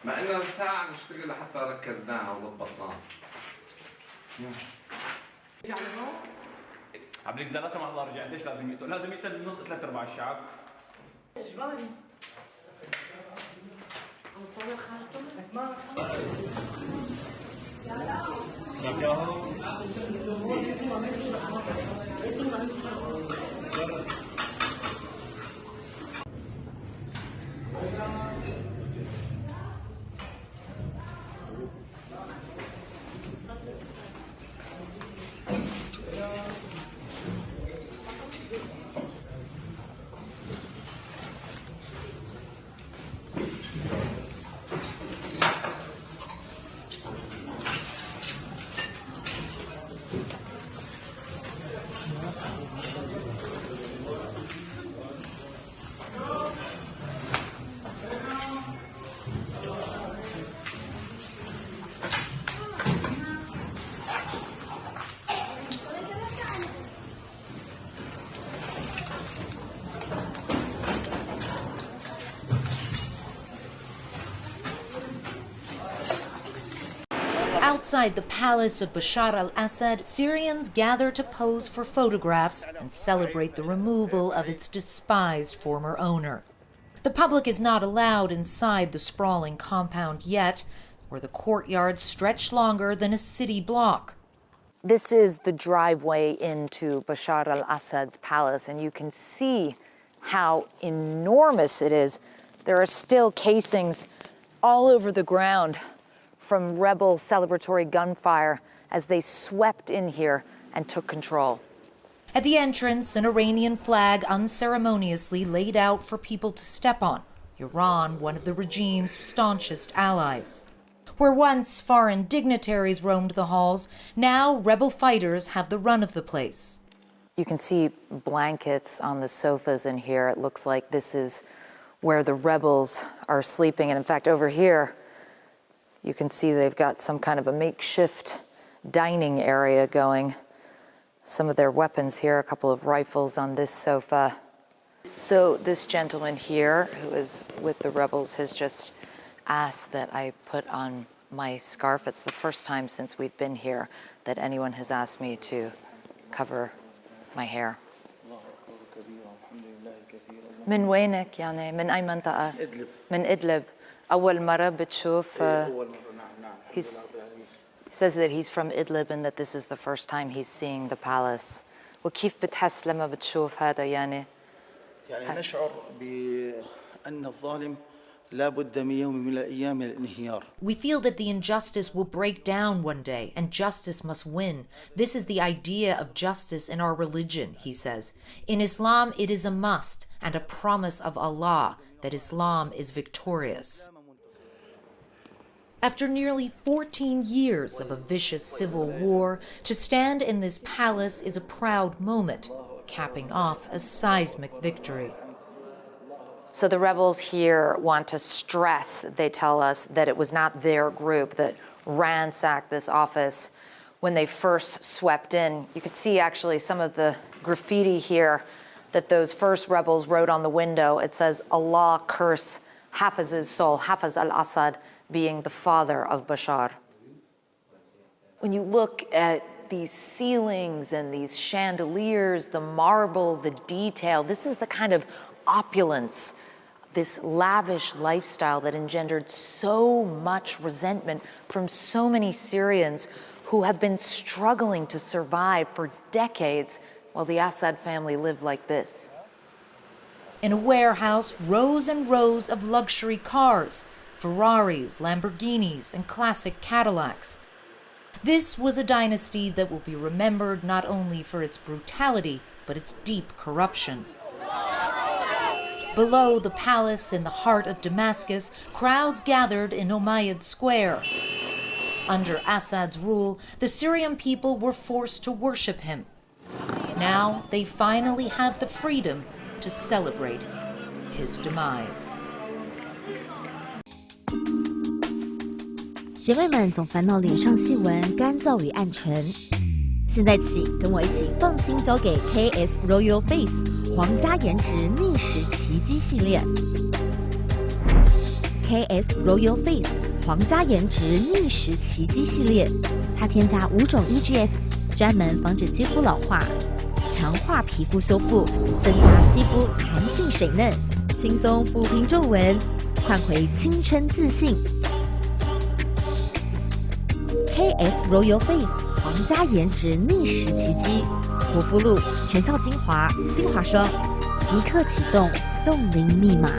مع انه ساعة نشتغل لحتى ركزناها وظبطناها. عبد الجزال لا سمح الله رجع قديش لازم يقتل؟ لازم يقتل نص 3/4 الشعب. اجباري. عم تصور خالته؟ ما Outside the palace of Bashar al-Assad, Syrians gather to pose for photographs and celebrate the removal of its despised former owner. The public is not allowed inside the sprawling compound yet, where the courtyards stretch longer than a city block. This is the driveway into Bashar al-Assad's palace, and you can see how enormous it is. There are still casings all over the ground from rebel celebratory gunfire as they swept in here and took control. At the entrance, an Iranian flag unceremoniously laid out for people to step on. Iran, one of the regime's staunchest allies. Where once foreign dignitaries roamed the halls, now rebel fighters have the run of the place. You can see blankets on the sofas in here. It looks like this is where the rebels are sleeping. And in fact, over here, you can see they've got some kind of a makeshift dining area going. Some of their weapons here, a couple of rifles on this sofa. So this gentleman here, who is with the rebels, has just asked that I put on my scarf. It's the first time since we've been here that anyone has asked me to cover my hair. من وينك يعني؟ من أي منطقة؟ من إدلب. أول مرة بتشوف. He says that he's from Idlib and that this is the first time he's seeing the palace. وكيف بتحس لما بتشوف هذا يعني؟ يعني نشعر بأن الظالم لا بد من يوم من الأيام من الانهيار. We feel that the injustice will break down one day and justice must win. This is the idea of justice in our religion, he says. In Islam, it is a must and a promise of Allah that Islam is victorious. After nearly 14 years of a vicious civil war, to stand in this palace is a proud moment, capping off a seismic victory. So the rebels here want to stress, they tell us, that it was not their group that ransacked this office when they first swept in. You could see actually some of the graffiti here that those first rebels wrote on the window. It says, Allah curse Hafiz's soul, Hafiz al-Assad being the father of Bashar. When you look at these ceilings and these chandeliers, the marble, the detail, this is the kind of opulence, this lavish lifestyle that engendered so much resentment from so many Syrians who have been struggling to survive for decades while the Assad family lived like this. In a warehouse, rows and rows of luxury cars, Ferraris, Lamborghinis, and classic Cadillacs. This was a dynasty that will be remembered not only for its brutality, but its deep corruption. Below the palace in the heart of Damascus, crowds gathered in Umayyad Square. Under Assad's rule, the Syrian people were forced to worship him. Now they finally have the freedom to celebrate his demise. 姐妹们总烦恼脸上细纹、干燥与暗沉，现在起跟我一起放心交给 KS Royal Face 皇家颜值逆时奇迹系列。KS Royal Face 皇家颜值逆时奇迹系列，它添加5种 EGF， 专门防止肌肤老化，强化皮肤修复，增加肌肤弹性水嫩，轻松抚平皱纹，换回青春自信。KS Royal Face 皇家颜值逆时奇迹，护肤露、全效精华、精华霜，即刻启动冻龄密码。